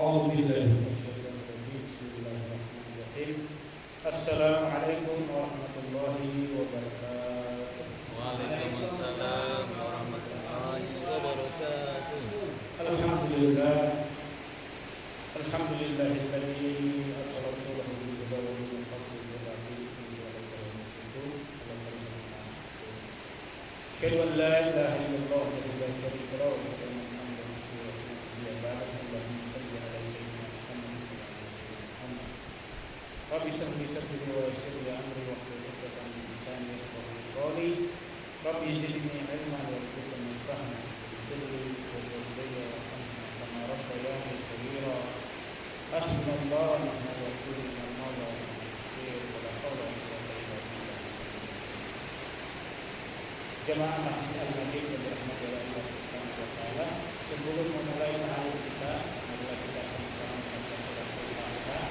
أعوذ بالله من الشيطان الرجيم بسم الله الرحمن الرحيم السلام عليكم ورحمة الله وبركاته. Waalaikumsalam warahmatullahi wabarakatuh. Alhamdulillah Alhamdulillahilladzi arsala rasulahu bil huda wa dinil haqqi asyhadu an la ilaha illallah wahdahu la syarika lahu wa asyhadu anna Muhammadan abduhu wa rasuluhu. Allahumma shalli ala sayyidina Muhammad wa ala ali Muhammad. Rabbi shrah li sadri wa yassir li amri wahlul 'uqdatam min lisani yafqahu qawli. Rabbi zidni ilman warzuqni fahma wa walidayya warhamhuma kama rabbayani shaghira. Hasbunallahu wa ni'mal wakeel inna Allaha wa la hawla wa la quwwata illa billah. Jemaah Masjid Al-Madin yang dirahmati oleh Allah Subhanahu wa taala, sebelum memulai tarawih kita, marilah kita sama-sama membaca surat Al-Fatihah.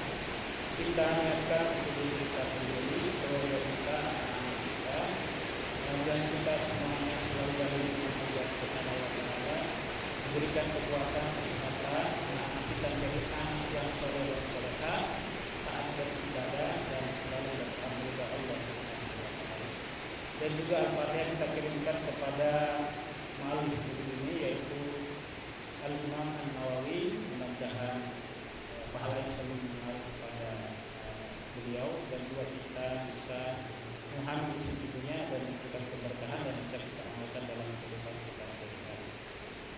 Kita niatkan untuk diri kita sendiri, keluarga kita, anak-anak kita, dan kita semuanya selalu dari Allah Subhanahu wa taala memberikan kekuatan, kesehatan, anak-anak kita menjadi anak yang saleh dan salehah, taat beribadah dan selalu dapat ridha Allah Subhanahu wa taala. Dan juga Al-Fatihah kita kirimkan kepada muallif ini, yaitu Al-Imam An-Nawawi. Mudah-mudahan pahala yang selalu mengalir kepada beliau, dan juga kita bisa memahami isinya dan memberikan keberkahan dan bisa kita amalkan dalam kehidupan kita sehari-hari.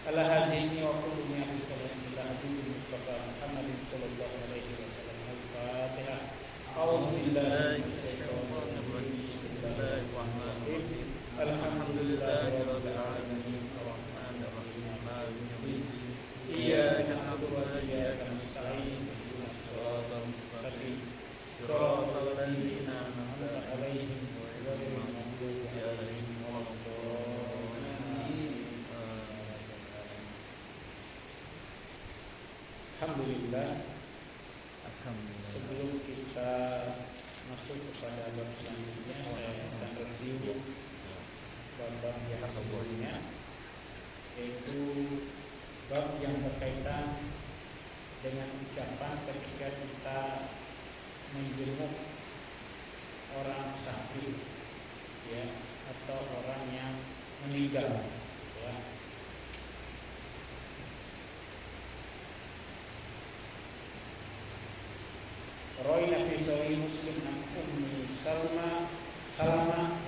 Ala hazini wa kullu ni'matin sallallahu alaihi Mustafa Muhammadin sallallahu alaihi wasallam. Al-Fatihah. A'udzu billahi minasyaitonir rajim. Bismillahirrahmanirrahim. Alhamdulillahirabbil alamin. Arrahmanir rahim. Maliki yaumiddin. Iyyaka na'budu wa iyyaka nasta'in. Ihdinas siratal mustaqim. Siratal ladzina an'amta 'alaihim ghairil maghdubi 'alaihim waladdallin. Alhamdulillah. Sebelum kita masuk kepada bab selanjutnya, saya akan review bab yang sebelumnya, yaitu bab yang berkaitan dengan ucapan ketika kita menjenguk orang sakit, ya, atau orang yang meninggal, ya. Raina fi sahih Muslim an Ummi Salma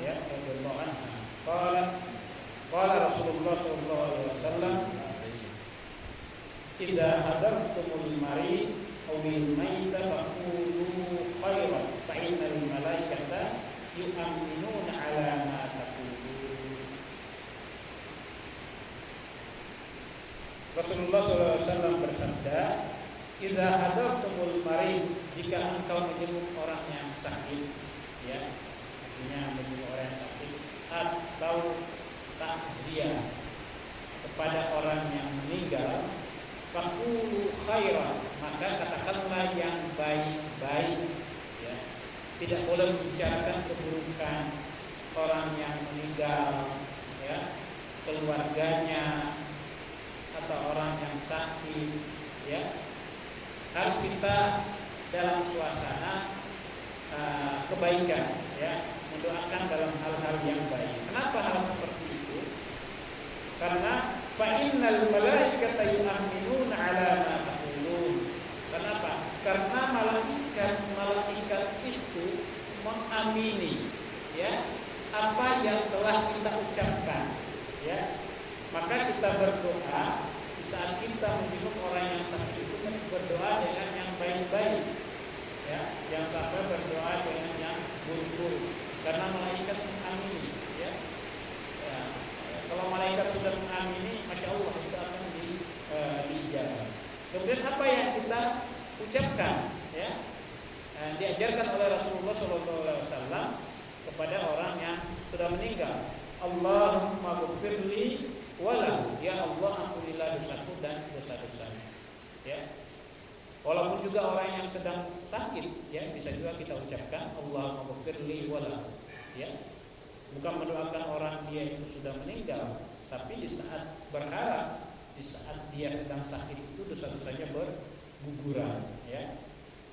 ya radhiyallahu anha qala Rasulullah sallallahu alaihi wasallam idza hadartumul marid aw bil mayyit faqulu khairan fa innal malaikata yu'minuna ala ma taqulun. Rasulullah sallallahu alaihi wasallam bersabda, idza hadartumul marid, jika engkau menjenguk orang yang sakit, ya, artinya menjenguk orang yang sakit atau takziah kepada orang yang meninggal, faqulu khairan, maka katakanlah yang baik-baik, ya. Tidak boleh membicarakan keburukan orang yang meninggal, ya, keluarganya atau orang yang sakit, ya. Harus kita dalam suasana kebaikan, ya, mendoakan dalam hal-hal yang baik. Kenapa hal seperti itu? Karena fa innal malaikata yu'minuna 'ala ma taqulun. Kenapa? Karena malaikat itu mengamini, ya, apa yang telah kita ucapkan, ya. Maka kita berdoa di saat kita menjenguk orang yang sakit itu, berdoa dengan yang baik-baik, ya, yang sampai berdoa dengan yang buruk-buruk, karena malaikat mengamini, ya. Kalau malaikat sudah mengamini, masya Allah, itu akan diijabah. Kemudian apa yang kita ucapkan, ya, diajarkan oleh Rasulullah SAW kepada orang yang sudah meninggal, Allahumma ghfirli walahu, ya Allah ampunilah dosaku dan dosa-dosanya, ya. Walaupun juga orang yang sedang sakit, ya, bisa juga kita ucapkan Allahumma ghfirli walahu, ya. Bukan mendoakan orang dia itu sudah meninggal, tapi di saat berharap, di saat dia sedang sakit itu dosa-dosanya guguran, ya.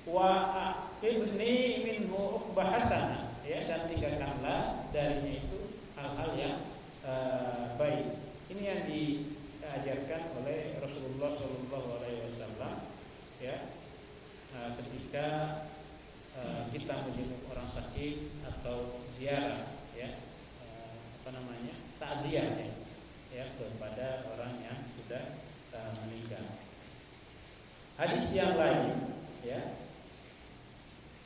Wa aqibni minhu uqbah hasanah, ya, dan tinggalkanlah darinya itu hal-hal yang baik. Ini yang diajarkan oleh Rasulullah SAW, ya, ketika kita menjenguk orang sakit atau ziarah, ya, takziah, ya, kepada orang yang sudah meninggal. Hadis yang lain, ya,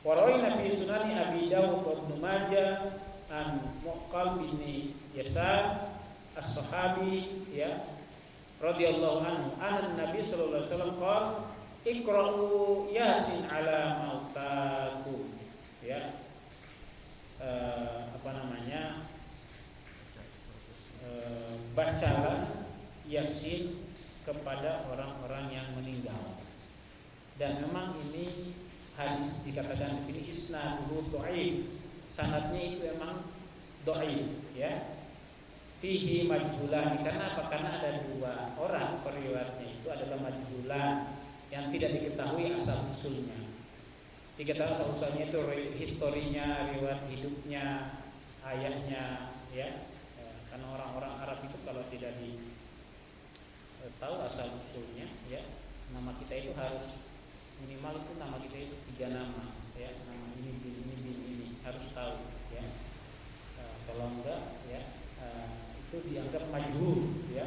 Waraina fi sunani Abi Dawud wa Ibnu Majah an Muqal bin Yasar as-sahabi, ya, radhiyallahu anhu, Nabi sallallahu alaihi wasallam qala iqra'u Yasin ala mautakum, ya. Bacalah Yasin kepada orang-orang yang meninggal. Dan memang ini hadis dikatakan di sini isnaduhu dhaif, sanadnya itu memang dhaif, ya. Fihi majhulan, karena apa? Karena ada dua orang periwayatnya itu adalah majhulan, yang tidak diketahui asal usulnya. Diketahui asal usulnya itu historinya, riwayat hidupnya, ayahnya, ya. Karena orang-orang Arab itu kalau tidak tahu asal usulnya, ya, nama kita itu harus minimal itu nama kita itu 3 nama, ya, nama ini harus tahu, ya. Kalau enggak, ya, itu dianggap majhul, ya.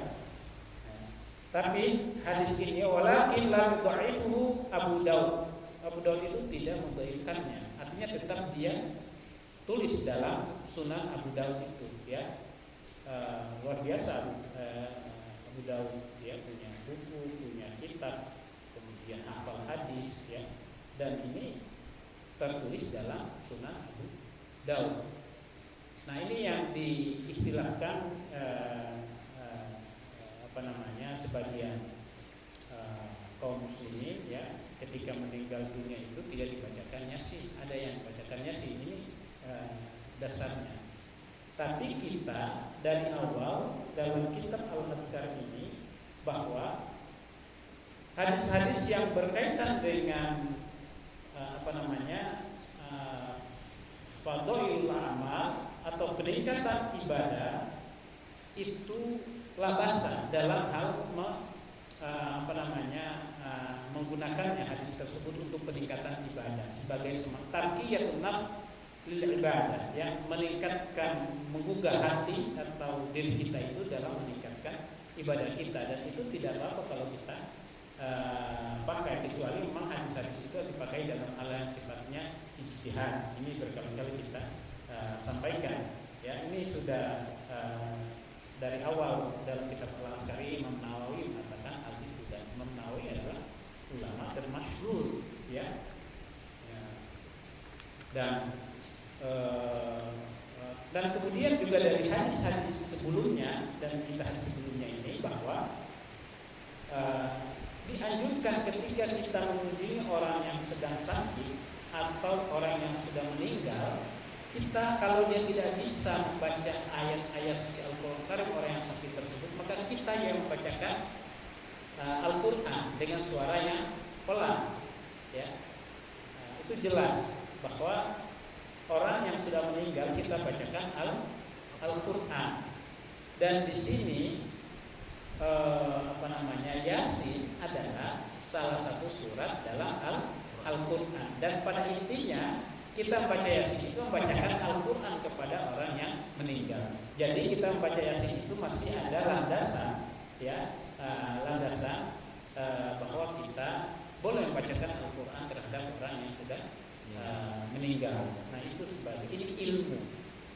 Tapi hadis ini walakin lam yudha'ifuhu Abu Daud. Abu Daud itu tidak mendhaifkannya. Artinya tetap dia tulis dalam Sunan Abu Daud itu, ya. Luar biasa Abu Daud, dia punya buku, punya kitab, kemudian hafal hadis, ya. Dan ini tertulis dalam Sunan Abu Daud. Nah, ini yang diistilahkan sebagian kaum muslimin, ya, ketika meninggal dunia itu tidak dibacakan Yasin. Ada yang dibacakan Yasin, ini dasarnya. Tapi kita dari awal dalam kitab Al-Azkar ini bahwa hadis-hadis yang berkaitan dengan fadhailul amal atau peningkatan ibadah itu labasa dalam hal menggunakannya hadis tersebut untuk peningkatan ibadah sebagai tarqiyatun nafs lil ibadah, yang meningkatkan, menggugah hati atau diri kita itu dalam meningkatkan ibadah kita. Dan itu tidak apa-apa kalau kita pakai, kecuali memang hadis-hadis itu dipakai dalam hal yang sifatnya ijtihad. Ini berkali-kali kita sampaikan, ya. Ini sudah dari awal dalam kitab Al-Azkar, Imam Nawawi mengatakan hal itu, dan Imam Nawawi adalah ulama termasyhur, ya. Dan kemudian juga dari hadis-hadis sebelumnya dan kita hadis sebelumnya ini bahwa dianjurkan ketika kita mengunjungi orang yang sedang sakit atau orang yang sudah meninggal, kita kalau dia tidak bisa membaca ayat-ayat suci Al-Quran orang yang sakit tersebut, maka kita yang membacakan Al-Quran dengan suara yang pelan, ya. Itu jelas bahwa orang yang sudah meninggal kita bacakan Al-Quran. Dan di sini Yasin adalah salah satu surat dalam Al-Quran. Dan pada intinya kita membaca Yasin itu membacakan Al-Quran kepada orang yang meninggal. Jadi kita membaca Yasin itu masih ada landasan, ya, bahwa kita boleh membacakan Al-Quran terhadap orang yang sudah meninggal. Nah, itu sebagai ini ilmu,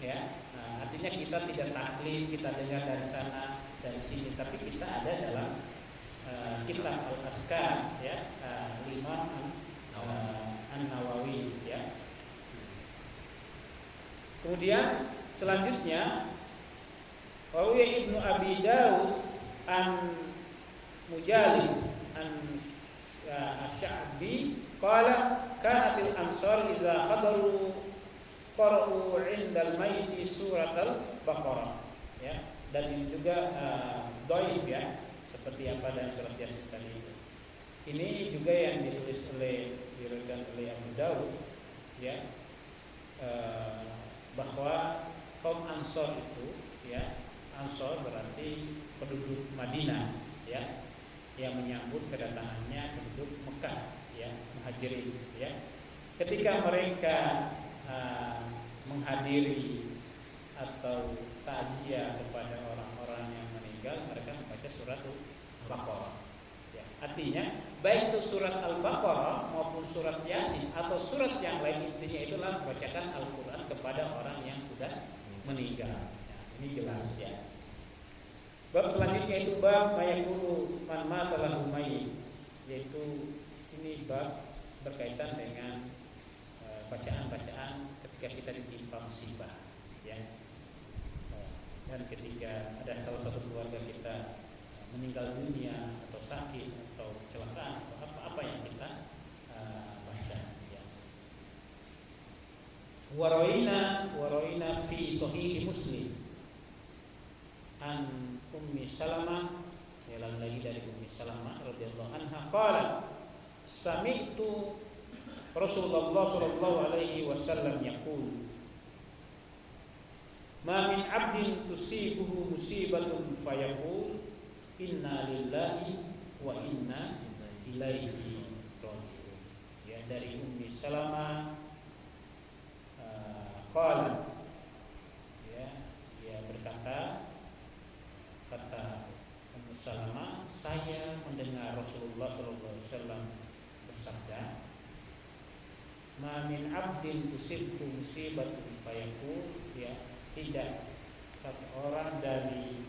ya. Artinya kita tidak taklid, kita dengar dari sana dari sini, tapi kita ada dalam kitab Al-Azkar, ya, Imam An-Nawawi, ya. Kemudian selanjutnya Rawi Ibnu Abi Dawud an Mujalid an Asy-Sya'bi qala kanatil ansar iza hadaru qara'u 'indal mayyit suratal Baqarah, ya. Dan ini juga dhaif, ya, seperti apa dalam surat Yasin tadi itu. Ini juga yang diriwayatkan oleh Abu Dawud, ya, bahwa kaum Ansor itu, ya, Ansor berarti penduduk Madinah, ya, yang menyambut kedatangannya penduduk Mekah, ya, muhajirin, ya. Ketika mereka menghadiri atau takziah kepada orang-orang yang meninggal, mereka membaca surat Al-Baqarah. Ya, artinya baik itu surat Al-Baqarah maupun surat Yasin atau surat yang lain, intinya itulah membacakan Al-Quran kepada orang yang sudah meninggal. Ya, ini jelas, ya. Bab selanjutnya itu bab mayakulu man mata lahu mayyit, yaitu ini bab berkaitan dengan bacaan-bacaan ketika kita ditimpa musibah, ya. Dan ketika ada salah satu keluarga kita meninggal dunia atau sakit atau kecelakaan atau apa yang kita baca, ya. Waraina fi sahih Muslim an Ummi Salamah, ya, lagi dari Ummi Salamah radhiyallahu anha qalat sami'tu Rasulullah sallallahu alaihi wasallam yaqul ma min 'abdin tusibuhu musibatun fayaqul inna lillahi wa inna ilaihi raji'un. Ya, dari Ummi Salamah qalat, ya, dia berkata, kata Ummu Salamah, saya mendengar Rasulullah sallallahu alaihi wasallam bersabda, ma min 'abdin tusibhu musibatun fayaqul, ya, tidak satu orang dari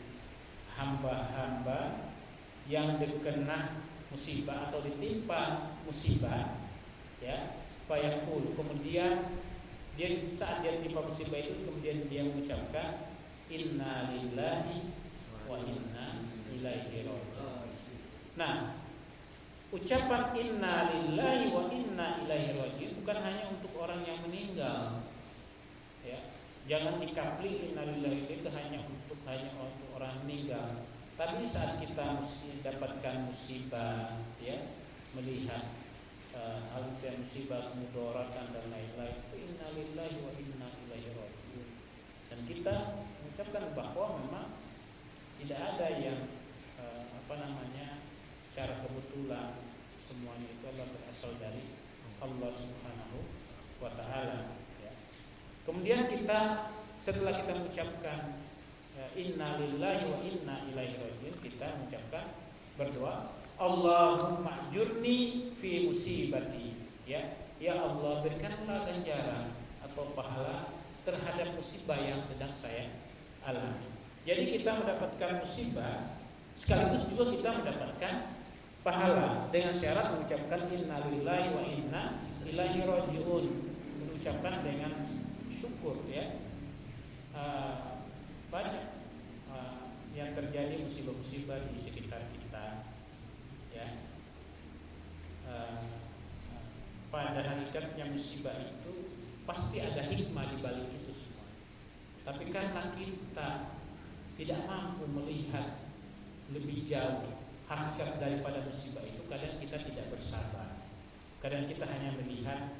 hamba-hamba yang dikena musibah atau ditimpa musibah, ya, fayaqul, kemudian dia saat dia ditimpa musibah itu kemudian dia mengucapkan inna lillahi wa inna ilaihi raji'un. Nah, ucapan inna lillahi wa inna ilaihi raji'un bukan hanya untuk orang yang meninggal, ya. Jangan dikapli inna lillahi itu hanya untuk orang meninggal. Tapi saat kita dapatkan musibah, ya, melihat hal-hal musibah, mudaratan dan lain-lain, inna lillahi wa inna ilaihi raji'un. Dan kita mengucapkan bahwa memang tidak ada yang secara kebetulan, semuanya itu adalah berasal dari Allah Subhanahu wa taala, ya. Kemudian kita setelah kita mengucapkan inna lillahi wa inna ilaihi raji'un, kita mengucapkan berdoa Allahumma ajurni fi musibati, ya, ya Allah berikanlah ganjaran atau pahala terhadap musibah yang sedang saya alami. Jadi kita mendapatkan musibah sekaligus juga kita mendapatkan pahala dengan syarat mengucapkan inna lillahi wa inna ilaihi raji'un, mengucapkan dengan syukur, ya. Banyak yang terjadi musibah-musibah di sekitar kita, ya. Pada hakikatnya musibah itu pasti ada hikmah di balik itu semua. Tapi karena kita tidak mampu melihat lebih jauh hakikat daripada musibah itu, kadang kita tidak bersabar. Kadang kita hanya melihat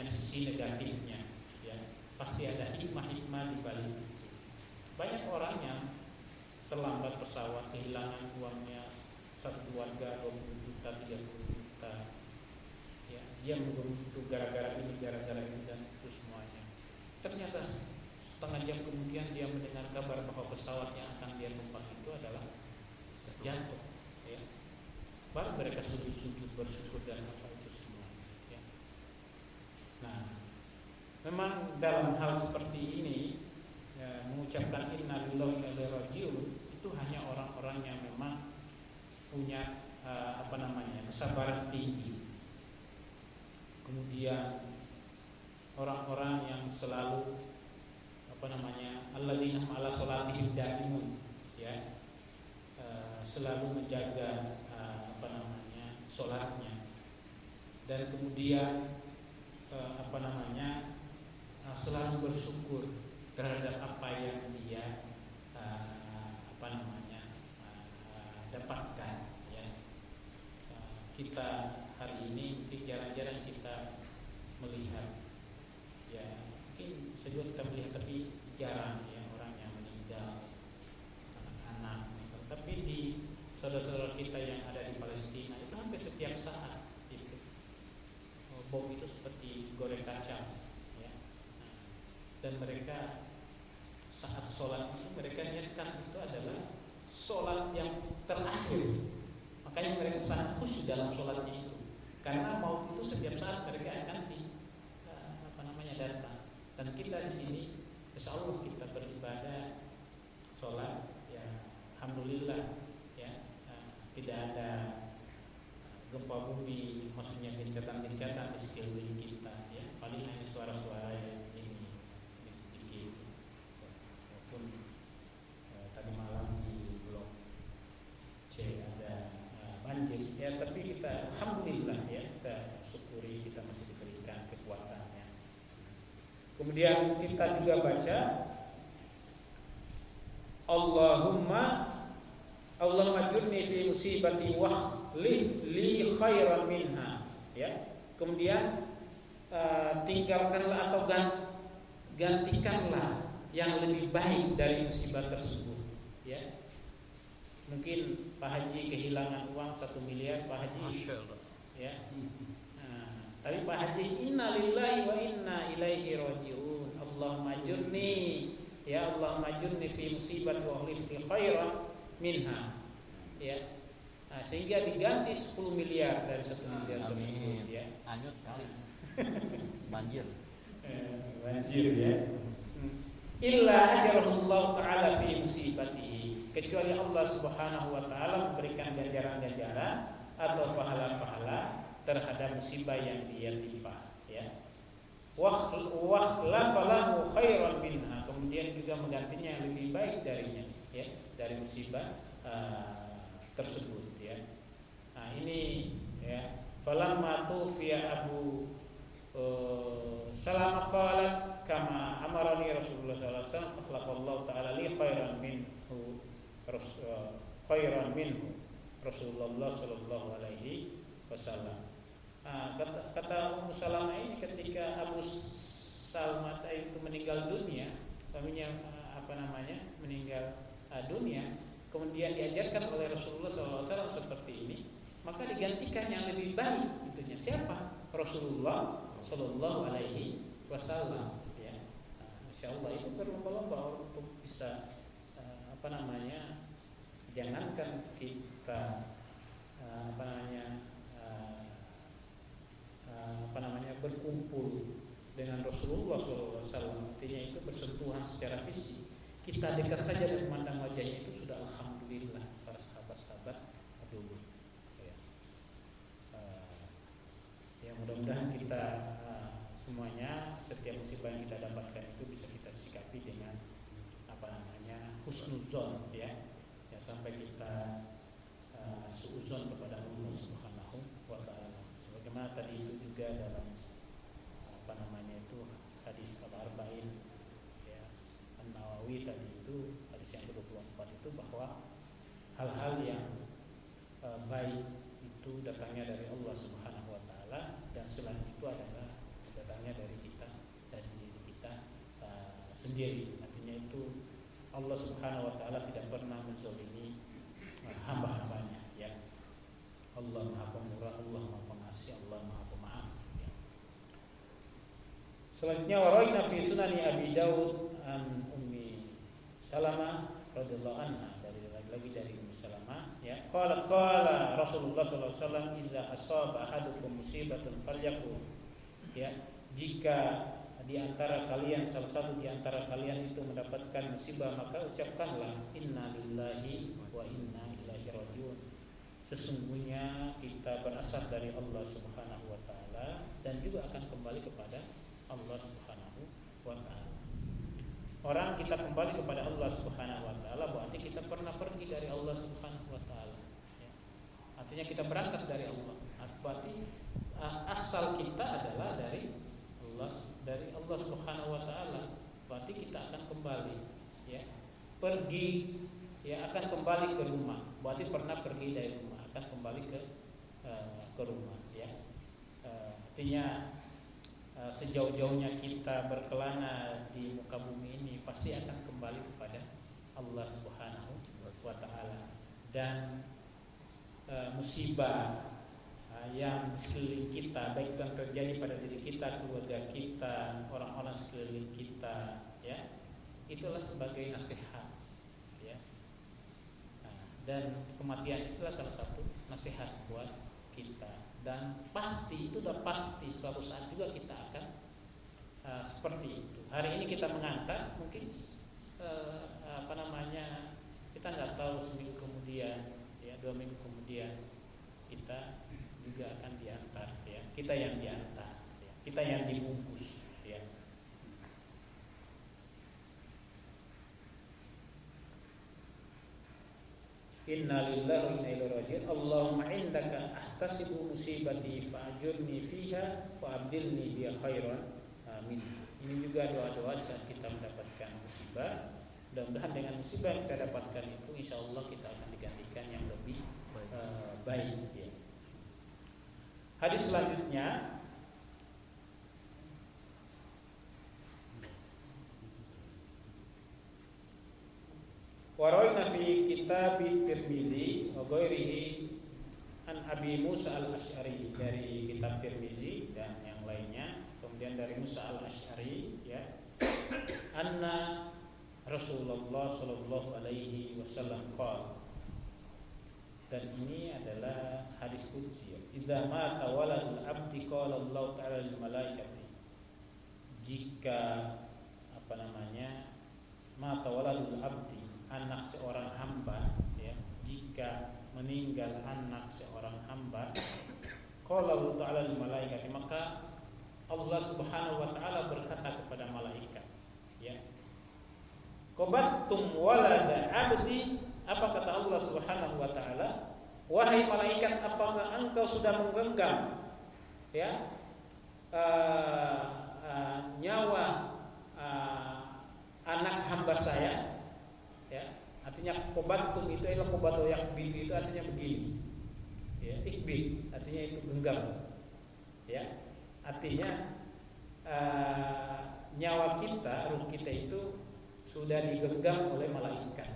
sisi negatifnya, ya. Pasti ada hikmah-hikmah di balik itu. Banyak orang yang terlambat pesawat, kehilangan uangnya satu keluarga 20 juta, 30 juta, ya. Dia mengerutu gara-gara ini dan itu semuanya. Ternyata setengah jam kemudian dia mendengar kabar bahwa pesawat yang akan dia tumpang itu adalah jatuh, ya. Baru mereka sujud-sujud bersyukur dan apa itu semua, ya. Nah, memang dalam hal seperti ini, ya, mengucapkan inna lillahi wa inna ilaihi raji'un itu hanya orang-orang yang memang punya kesabaran tinggi. Kemudian orang-orang yang selalu alladzina ala salatihim daimun, ya, selalu menjaga salatnya, dan kemudian selalu bersyukur terhadap apa yang dia dapatkan, ya. Kita hari ini mungkin jarang-jarang kita melihat, ya mungkin sejauh kita melihat tapi jarang ya orang yang meninggal, anak-anak. Tapi di saudara-saudara kita yang ada di Palestina itu hampir setiap saat itu bom itu seperti goreng kacang, ya. Dan mereka saat sholat itu mereka niatkan itu adalah sholat yang terakhir, makanya mereka sangat khusyuk dalam sholatnya itu, karena mau itu setiap saat mereka akan datang. Dan kita di sini, insya Allah kita beribadah, sholat, ya alhamdulillah, ya tidak ada gempa bumi, maksudnya gencatan-gencatan di sekeliling kita, ya paling hanya suara-suara yang ini sedikit. Walaupun tadi malam di blok C ada banjir, ya tapi kita alhamdulillah ya kita syukuri kita masih diberikan kekuatannya. Kemudian kita juga baca Allahumma ajurni fi musibati wa khlif li khairan minha, ya. Kemudian tinggalkanlah atau gantikanlah yang lebih baik dari musibah tersebut, ya. Mungkin Pak Haji kehilangan uang 1 miliar, Pak Haji, ya. Tapi Pak Haji, inna lillahi wa inna ilaihi raji'un. Allahumma ajurni, ya Allahumma ajurni fi musibati wa khlif li khairan minha, ya. Sehingga diganti 10 miliar dari 1 miliar tersebut, ya. Anyut kali. Banjir. Banjir, ya. Illa ajarahullah ta'ala fi musibatihi, kecuali Allah Subhanahu wa taala memberikan ganjaran-ganjaran atau pahala-pahala terhadap musibah yang dia timpa, ya. Wa khlafalahu khairan minha, kemudian juga menggantinya yang lebih baik darinya, ya, dari musibah tersebut, ya. Nah, ini ya, falamma tufiya Abu Salamah qalat kama amarani Rasulullah sallallahu alaihi wasallam fakhlaqallahu ta'ala li khairan minhu Rasulullah sallallahu alaihi wasallam. Kata Ummu Salamah ini ketika Abu Salmah itu meninggal dunia, suaminya meninggal dunia, kemudian diajarkan oleh Rasulullah SAW seperti ini, maka digantikan yang lebih baik. Itunya siapa? Rasulullah Sallallahu Alaihi Wasallam. Ya, Insya Allah itu berlomba-lomba untuk bisa jangankan kita berkumpul dengan Rasulullah SAW, artinya itu bersentuhan secara fisik, kita dekat saja dan memandang wajahnya itu sudah alhamdulillah para sahabat-sahabat dulu. Ya mudah-mudahan kita semuanya setiap musibah yang kita dapatkan itu bisa kita sikapi dengan husnuzon, ya sampai kita suuzon kepada Allah Subhanahu wa taala. Sebagaimana tadi itu juga dalam hadis Al-Arba'in, ya, An-Nawawi tadi itu hadis yang ke-24 itu bahwa hal-hal yang baik itu datangnya dari Allah Subhanahu wa taala, dan selain itu adalah datangnya dari kita, dari diri kita sendiri. Artinya itu Allah Subhanahu wa taala tidak pernah menzalimi hamba-hambanya, ya. Allah Maha Pemurah, Allah Maha Pengasih, Allah Maha Pemaaf, ya. Selanjutnya waraina fi sunani Abi Daud an Ummi Salamah radhiyallahu anha, lagi dari Ummu Salamah, ya. Qala Rasulullah sallallahu alaihi wasallam idza asaba ahadukum musibatan falyaqul, ya, jika di antara kalian, salah satu di antara kalian itu mendapatkan musibah, maka ucapkanlah inna lillahi wa inna ilaihi rajiun. Sesungguhnya kita berasal dari Allah Subhanahu wa taala dan juga akan kembali kepada Allah Subhanahu wa taala. Orang kita kembali kepada Allah Subhanahu wa taala berarti kita pernah pergi dari Allah Subhanahu wa taala, ya. Artinya kita berangkat dari Allah. Berarti asal kita adalah dari Allah Subhanahu wa taala. Berarti kita akan kembali, ya. Pergi, ya, akan kembali ke rumah. Berarti pernah pergi dari rumah, akan kembali ke rumah, ya. Artinya sejauh-jauhnya kita berkelana di muka bumi ini pasti akan kembali kepada Allah Subhanahu wa taala. Dan musibah yang sekeliling kita, baik yang terjadi pada diri kita, keluarga kita, orang-orang sekeliling kita, ya, itulah sebagai nasihat, ya. Dan kematian itulah salah satu nasihat buat kita. Dan pasti itu sudah pasti suatu saat juga kita akan seperti itu. Hari ini kita mengangkat, mungkin kita nggak tahu seminggu kemudian, ya 2 minggu kemudian kita juga akan diantar, ya. Kita yang diantar, ya. Kita yang dibungkus, ya. Inna lillahi wa inna ilaihi raji'un. Allahumma indaka ahtasibu musibati fa'ajurni fiha wa abdilni biha khairan. Amin. Ini juga doa-doa saat kita mendapatkan musibah. Mudah-mudahan dengan musibah yang kita dapatkan itu insyaallah kita akan digantikan yang lebih baik, ya. Hadis selanjutnya Warawina fi kitab Tirmizi wa ghairihi an Abi Musa al-Asy'ari, dari kitab Tirmizi dan yang lainnya, kemudian dari Musa al-Asy'ari, ya, anna Rasulullah sallallahu alaihi wasallam qala, dan ini adalah hadis qudsi, idza mata waladul abdi qala Allah ta'ala lil malaikati, jika mata waladul abdi, anak seorang hamba, ya, jika meninggal anak seorang hamba, qala Allah ta'ala lil malaikati, maka Allah Subhanahu wa taala berkata kepada malaikat, ya, qabattum walada abdi, apa kata Allah Subhanahu wa taala, wahai malaikat, apakah engkau sudah menggenggam, ya, nyawa anak hamba saya, ya. Artinya qabattum itu adalah qabato yakbi, itu artinya begini, ya, ikbi artinya itu genggam, ya. Artinya nyawa kita, ruh kita itu sudah digenggam oleh malaikat.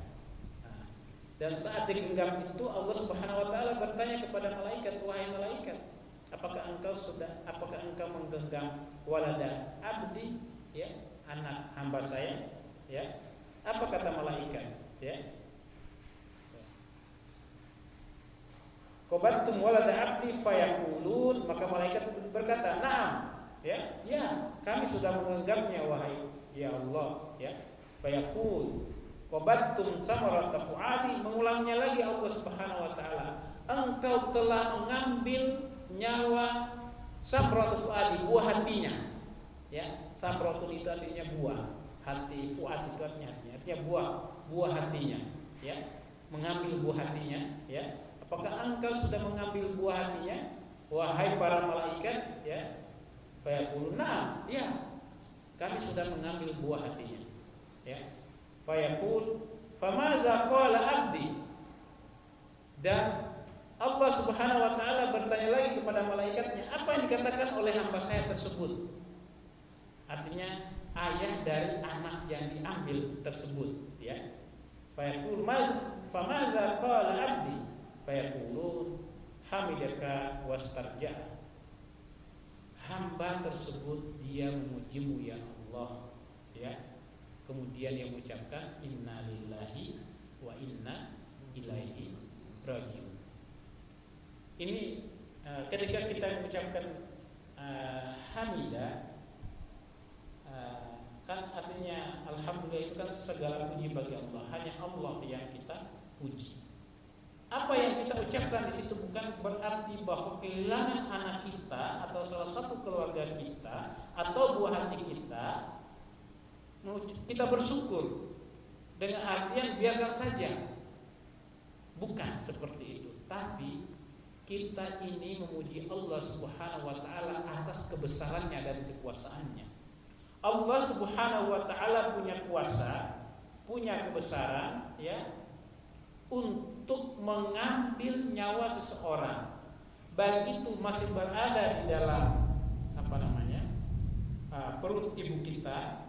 Dan saat digenggam itu Allah Subhanahu wa taala bertanya kepada malaikat, wahai malaikat, apakah engkau menggenggam walada abdi, ya, anak hamba saya, ya. Apa kata malaikat, ya? Qabattum walada abdi fayaqulun, maka malaikat berkata, "Na'am." Ya, kami sudah menggenggamnya wahai ya Allah, ya. Fayaqul qabattum samarata fuadi, mengulangnya lagi Allah Subhanahu wa taala, engkau telah mengambil nyawa samarata fuadi, buah hatinya, ya. Samratun itu artinya buah, hati, fuad itu artinya buah hatinya, ya. Mengambil buah hatinya, ya. Apakah engkau sudah mengambil buah hatinya wahai para malaikat, ya? Fayaqulun na'am, ya, kami sudah mengambil buah hatinya, ya. Fayaqul famaza qala abdi, dan Allah Subhanahu wa taala bertanya lagi kepada malaikatnya, apa yang dikatakan oleh hamba saya tersebut? Artinya ayah dari anak yang diambil tersebut, ya. Fayaqul famaza qala abdi, fayaqulun hamidaka wastarja, hamba tersebut dia memujimu ya Allah, ya. Kemudian yang mengucapkan inna lillahi wa inna ilaihi rajiun. Ini ketika kita mengucapkan hamidah, kan artinya alhamdulillah itu kan segala puji bagi Allah, hanya Allah yang kita puji. Apa yang kita ucapkan di situ bukan berarti bahwa kehilangan anak kita atau salah satu keluarga kita atau buah hati kita bersyukur dengan artian biarkan saja, bukan seperti itu. Tapi kita ini memuji Allah Subhanahu wa taala atas kebesarannya dan kekuasaannya. Allah Subhanahu wa taala punya kuasa, punya kebesaran, ya, untuk mengambil nyawa seseorang. baik itu masih berada di dalam perut ibu kita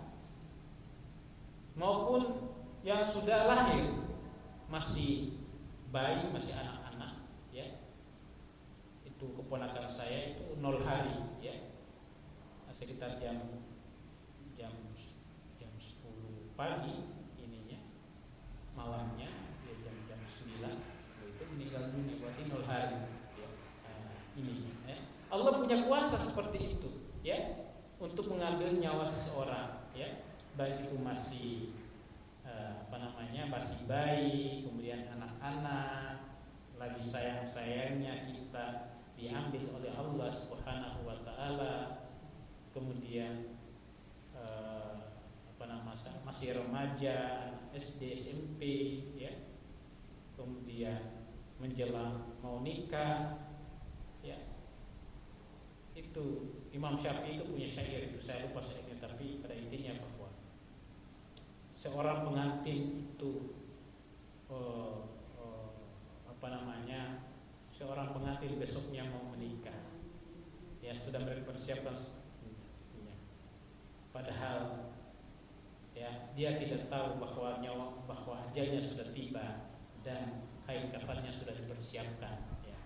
maupun yang sudah lahir, masih bayi, masih anak-anak, ya. Itu keponakan saya itu 0 hari, ya. Sekitar jam 10 pagi ininya, malamnya ya, jam 9 itu meninggal dunia, berarti 0 hari, ya. Ini, ya. Allah punya kuasa seperti itu, ya, untuk mengambil nyawa seseorang, ya, baik itu masih masih bayi, kemudian anak-anak, lagi sayang-sayangnya kita diambil oleh Allah Subhanahu wa taala, kemudian masih remaja, SD, SMP, ya, kemudian menjelang mau nikah, ya. Itu Imam Syafi'i itu punya syair, itu saya lupa syairnya, tapi pada intinya bahwa seorang pengantin itu seorang pengantin besoknya mau menikah, ya, sudah mempersiapkan, ya. Padahal, ya, dia tidak tahu bahwa ajalnya sudah tiba dan kain kafannya sudah dipersiapkan, ya.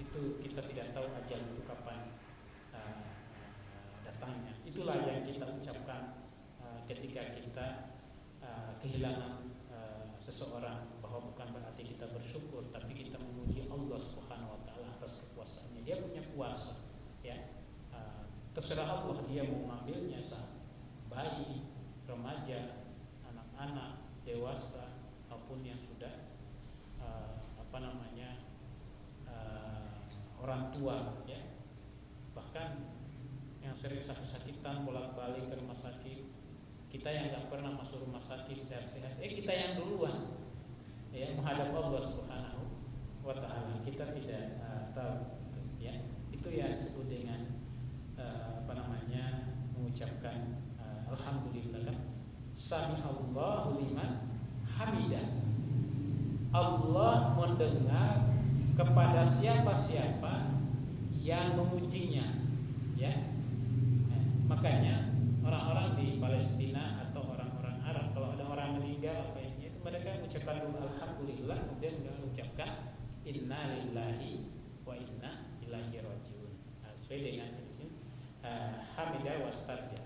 Itu kita tidak tahu ajal itu kapan datangnya. Itulah yang kita ucapkan ketika kita kehilangan seseorang, bahwa bukan berarti kita bersyukur, tapi kita memuji Allah Subhanahu wa taala atas kekuasaannya. Dia punya kuasa, ya. Terserah Allah, dia mau mengambilnya saat bayi, remaja, anak-anak, dewasa, maupun yang sudah orang tua, ya. Bahkan yang sering sakit-sakitan bolak-balik ke rumah sakit, kita yang nggak pernah masuk rumah sakit sehat-sehat, kita yang duluan, ya, menghadap Allah Subhanahu wa taala. Kita tidak tahu, ya. Itu yang disebut dengan mengucapkan alhamdulillah, kan? Sami Allahu liman hamidah. Allah mendengar kepada siapa-siapa yang memujinya, ya. Makanya orang-orang di Palestina atau orang-orang Arab, kalau ada orang meninggal itu mereka mengucapkan dulu alhamdulillah, kemudian mengucapkan inna lillahi wa inna ilaihi rajiun. Sesuai dengan hamidah wastarja.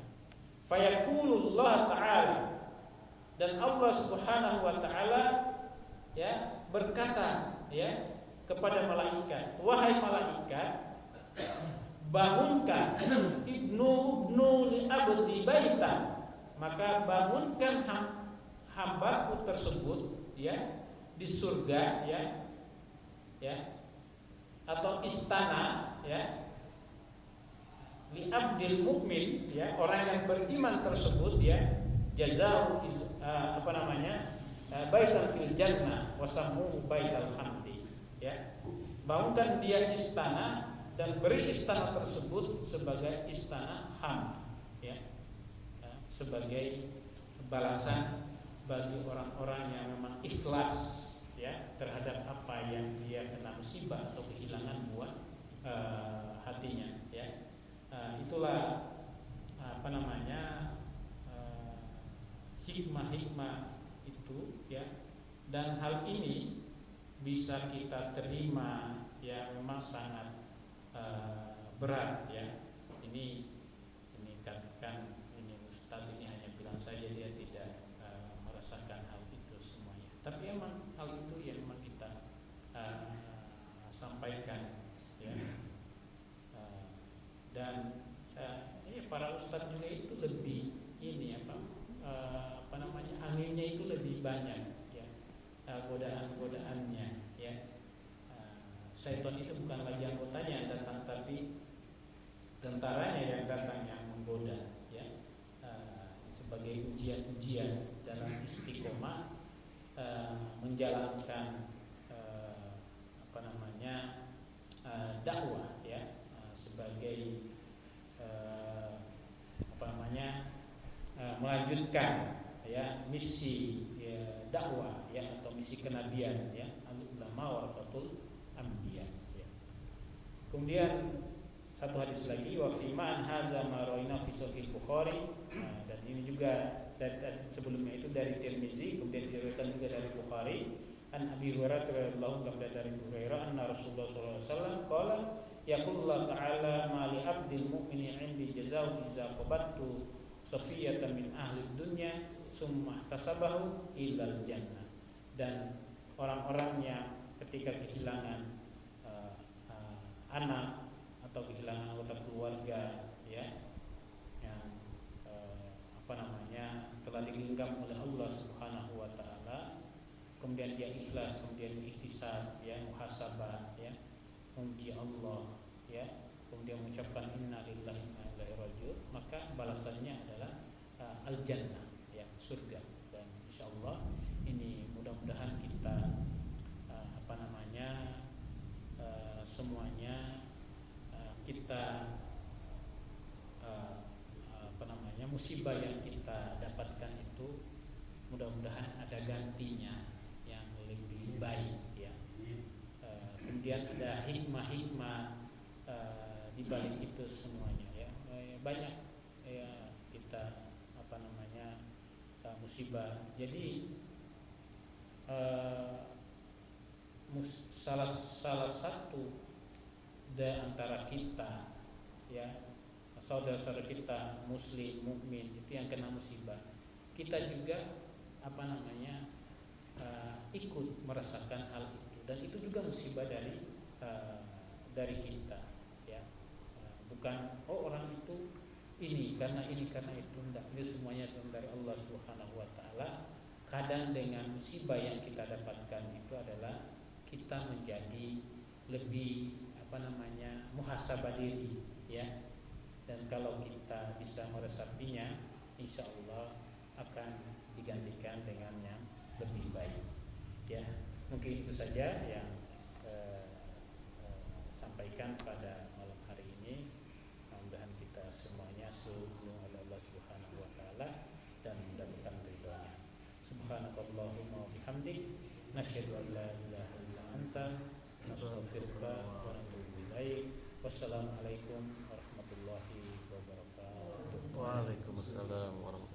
Fayaqulullah ta'ala, dan Allah Subhanahu wa taala, ya, berkata, ya, kepada malaikat, wahai malaikat, bangunkan ibnu li abdi baita, maka bangunkan hambaku tersebut, ya, di surga, ya, atau istana, ya, li abdil mukmin, ya, orang yang beriman tersebut, ya, jazau baitan fil jannah wa sammuhu baital hamdi, ya. Bangunkan dia istana dan beri istana tersebut sebagai istana hamd, ya, sebagai balasan bagi orang-orang yang memang ikhlas, ya, terhadap apa yang dia kena musibah atau kehilangan buat hatinya, ya. Itulah hikmah-hikmah itu, ya. Dan hal ini bisa kita terima, ya, memang sangat berat, ya. Ini kan ini Ustaz ini hanya bilang saja, dia tidak merasakan hal itu semuanya. Tapi emang hal itu yang memang kita sampaikan, ya. Dan para ustaz juga itu lebih ini anginnya itu lebih banyak, ya, godaan-godaannya, ya. Syaitan itu bukan lagi anggotanya yang datang, tapi tentaranya yang datang yang menggoda, ya, sebagai ujian-ujian dalam istiqomah menjalankan dakwah, ya, sebagai melanjutkan, ya, misi, ya, dakwah, ya, atau misi kenabian, ya, al-ulama warasatul anbiya, ya. Kemudian satu hadis lagi, wa fi ma'an hadza ma rawaina fi sahih Bukhari. Nah, dan ini juga dari sebelumnya itu dari Tirmizi, kemudian diriwayatkan juga dari Bukhari. An Abi Hurairah radhiyallahu anhu, dari Abu Hurairah anna Rasulullah sallallahu alaihi wasallam qala yaqulullah ta'ala ma li 'abdil mu'mini 'indi jazaa'u idza qabattu safiyatan min ahli dunya summa tasabahu ilal jannah. Dan orang-orang yang ketika kehilangan anak atau kehilangan anggota keluarga, ya, yang telah digenggam oleh Allah Subhanahu wa taala, kemudian dia ikhlas, kemudian ikhtisab, ya, muhasabah, ya, memuji Allah, ya, kemudian mengucapkan inna lillahi wa inna ilaihi raji'un, maka balasannya adalah al-jannah, ya, surga. Dan insyaallah ini mudah-mudahan kita semuanya kita musibah yang kita dapatkan itu mudah-mudahan ada gantinya yang lebih baik, ya. Kemudian ada hikmah-hikmah di balik itu semuanya, ya. Banyak, ya, kita musibah. Jadi salah satu di antara kita, ya, saudara-saudara kita muslim mukmin itu yang kena musibah, kita juga ikut merasakan hal itu, dan itu juga musibah dari kita, ya. Bukan orang itu ini karena itu, enggak. Itu semuanya dari Allah Subhanahu wa taala. Kadang dengan musibah yang kita dapatkan itu adalah kita menjadi lebih muhasabah diri, ya. Dan kalau kita bisa meresapinya, insya Allah akan digantikan dengan yang lebih baik, ya. Mungkin itu saja yang sampaikan pada malam hari ini. Mudah-mudahan kita semuanya sungguh oleh Allah Subhanahu wa taala dan mendapatkan ridhonya. Subhanakallahumma wa bihamdik, nasyhadu an la ilaha illa anta, nastaghfiruka wa natubu ilaik. Wassalamualaikum warahmatullahi wabarakatuh. Waalaikumsalam warahmatullahi wabarakatuh.